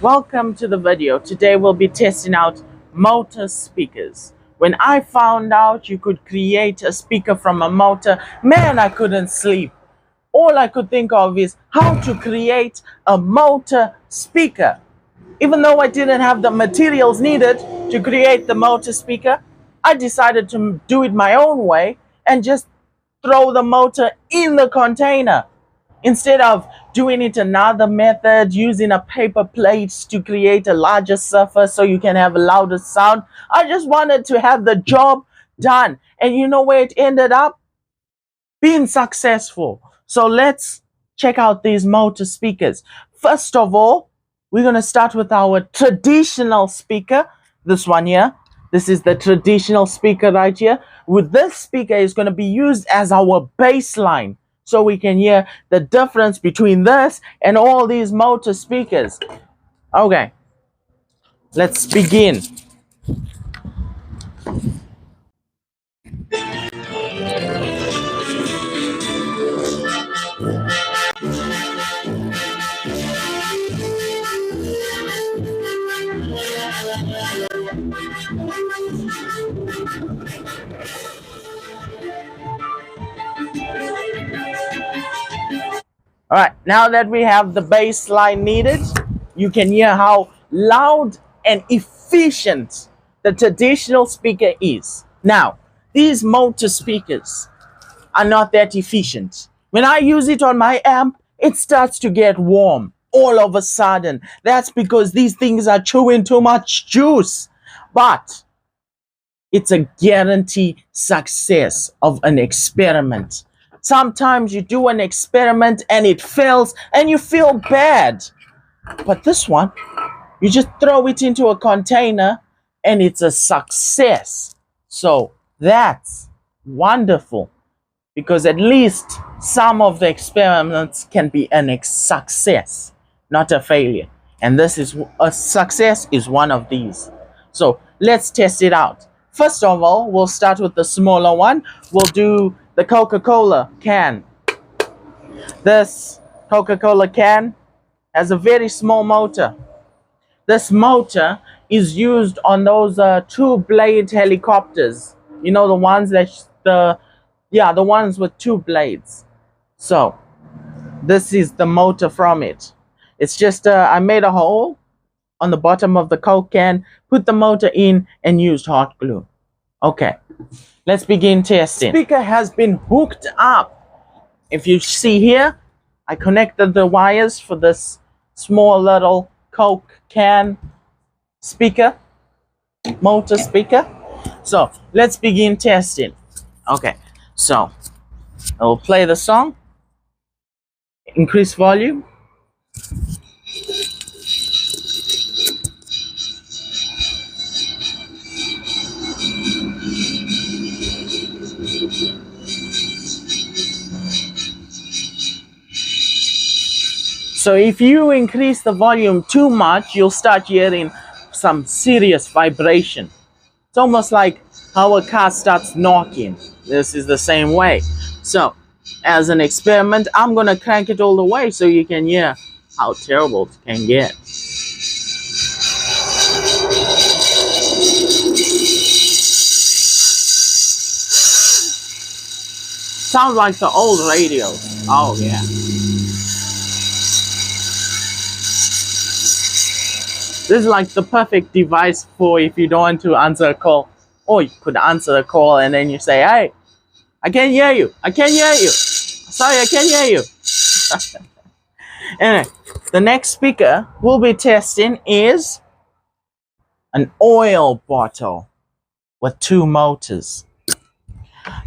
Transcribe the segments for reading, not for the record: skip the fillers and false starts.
Welcome to the video. Today we'll be testing out motor speakers. When I found out you could create a speaker from a motor, man, I couldn't sleep. All I could think of is how to create a motor speaker. Even though I didn't have the materials needed to create the motor speaker, I decided to do it my own way and just throw the motor in the container. Instead of doing it another method, using a paper plate to create a larger surface so you can have a louder sound, I just wanted to have the job done. And you know where it ended up? Being successful. So let's check out these motor speakers. First of all, we're going to start with our traditional speaker. This one here. This is the traditional speaker right here. With this speaker is going to be used as our baseline. So we can hear the difference between this and all these motor speakers. Okay, let's begin. All right, now that we have the bass line needed, you can hear how loud and efficient the traditional speaker is. Now, these motor speakers are not that efficient. When I use it on my amp, it starts to get warm all of a sudden. That's because these things are chewing too much juice. But it's a guaranteed success of an experiment. Sometimes you do an experiment and it fails and you feel bad. But this one, you just throw it into a container and it's a success. So that's wonderful, because at least some of the experiments can be a success, not a failure. And this is a success is one of these. So let's test it out. First of all, we'll start with the smaller one. We'll do the Coca-Cola can. This Coca-Cola can has a very small motor. This motor is used on those two-blade helicopters. You know, the ones that the ones with two blades. So this is the motor from it. It's just I made a hole on the bottom of the Coke can, put the motor in, and used hot glue. Okay, let's begin testing. The speaker has been hooked up. If you see here, I connected the wires for this small little Coke can speaker, motor speaker. So let's begin testing. Okay, so I'll play the song, increase volume. So if you increase the volume too much, you'll start hearing some serious vibration. It's almost like how a car starts knocking. This is the same way. So as an experiment, I'm going to crank it all the way so you can hear how terrible it can get. Sounds like the old radios. Oh yeah. This is like the perfect device for if you don't want to answer a call. Or you could answer a call and then you say, hey, I can't hear you. I can't hear you. Sorry, I can't hear you. Anyway, the next speaker we'll be testing is an oil bottle with two motors.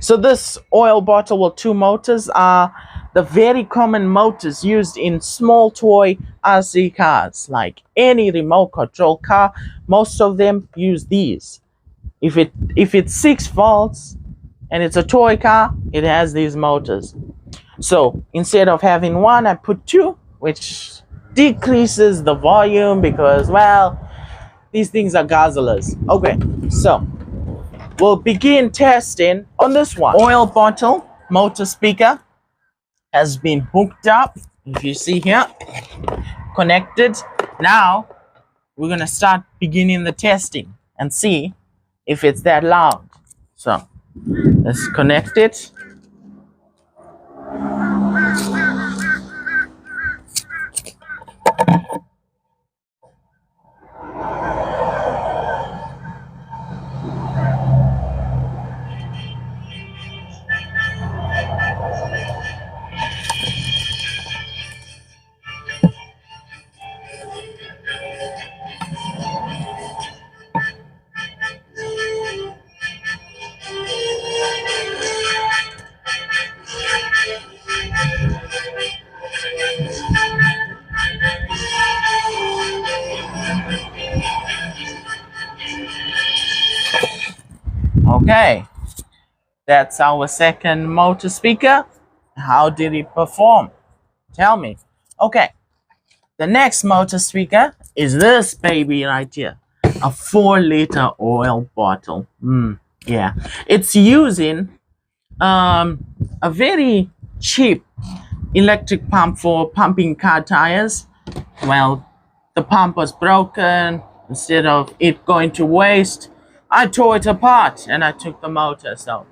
So this oil bottle with two motors are the very common motors used in small toy RC cars. Like any remote control car, most of them use these. If it's 6 volts and it's a toy car, it has these motors. So instead of having one, I put two, which decreases the volume because, well, these things are guzzlers. Okay, so we'll begin testing on this one. Oil bottle motor speaker has been hooked up. If you see here, connected. Now we're gonna start beginning the testing and see if it's that loud. So let's connect it. Okay, that's our second motor speaker. How did it perform? Tell me. Okay, the next motor speaker is this baby right here. A 4-liter oil bottle. Yeah, it's using a very cheap electric pump for pumping car tires. Well, the pump was broken. Instead of it going to waste, I tore it apart and I took the motor. So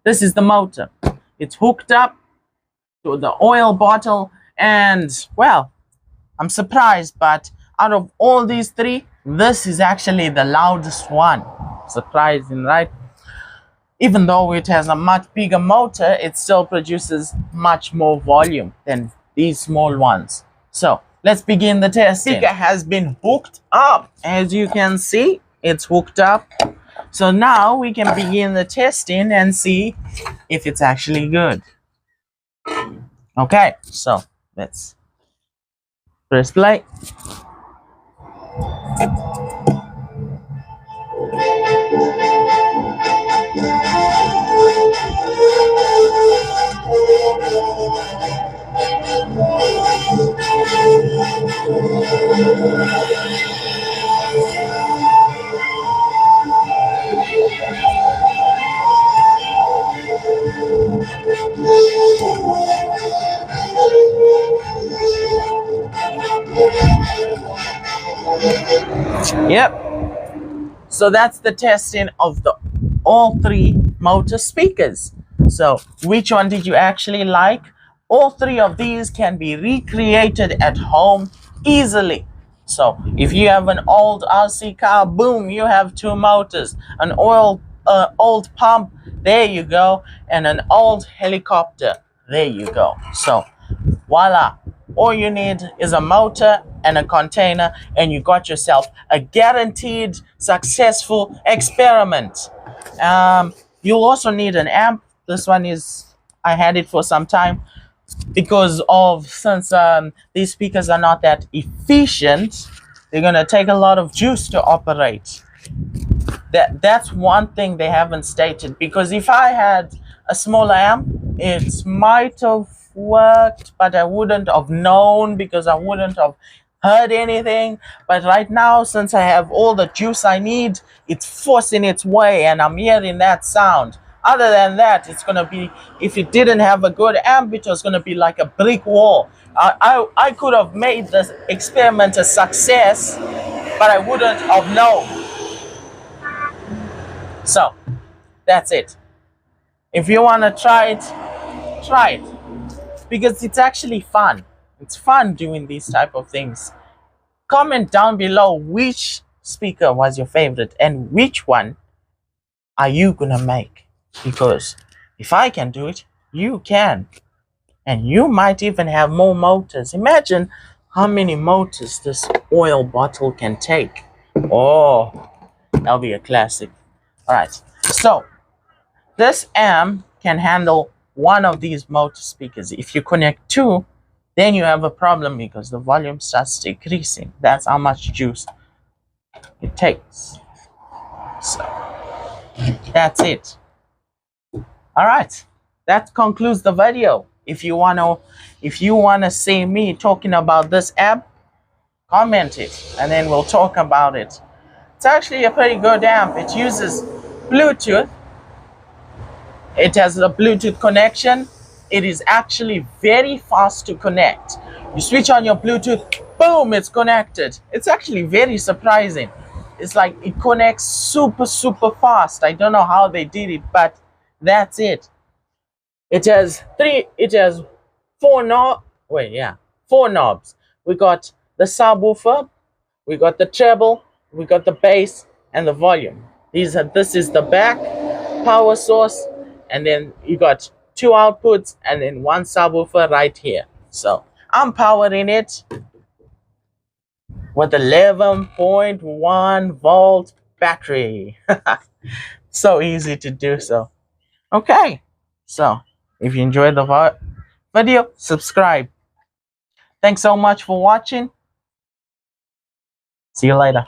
this is the motor. It's hooked up to the oil bottle, and well, I'm surprised, but out of all these three, this is actually the loudest one. Surprising, right? Even though it has a much bigger motor, it still produces much more volume than these small ones. So let's begin the testing. Speaker has been hooked up. As you can see, it's hooked up. So now we can begin the testing and see if it's actually good. Okay, so let's press play. Yep. So that's the testing of the all three motor speakers. So which one did you actually like? All three of these can be recreated at home easily. So if you have an old RC car, boom, you have two motors. An old pump, there you go, and an old helicopter, there you go. So voila, all you need is a motor and a container, and you got yourself a guaranteed successful experiment. You'll also need an amp. This one is, I had it for some time because of, since these speakers are not that efficient, they're gonna take a lot of juice to operate. That's one thing they haven't stated, because if I had a smaller amp, it might have worked, but I wouldn't have known because I wouldn't have heard anything. But right now, since I have all the juice I need, it's forcing its way and I'm hearing that sound. Other than that, it's gonna be, if it didn't have a good amp, it was gonna be like a brick wall. I could have made this experiment a success, but I wouldn't have known. So that's it. If you want to try it, because it's actually fun. It's fun doing these type of things. Comment down below which speaker was your favorite and which one are you gonna make, because if I can do it, you can, and you might even have more motors. Imagine how many motors this oil bottle can take. Oh, that'll be a classic. All right, so this amp can handle one of these motor speakers. If you connect two, then you have a problem because the volume starts decreasing. That's how much juice it takes. So that's it. All right, that concludes the video. If you wanna see me talking about this app, comment it and then we'll talk about it. It's actually a pretty good amp. It uses Bluetooth. It has a Bluetooth connection. It is actually very fast to connect. You switch on your Bluetooth, boom, it's connected. It's actually very surprising. It's like it connects super fast. I don't know how they did it, but that's it. It has four knobs. We got the subwoofer, we got the treble, we got the bass, and the volume. This is the back power source, and then you got two outputs and then one subwoofer right here. So I'm powering it with 11.1 volt battery. So easy to do so. Okay, so if you enjoyed the video, subscribe. Thanks so much for watching. See you later.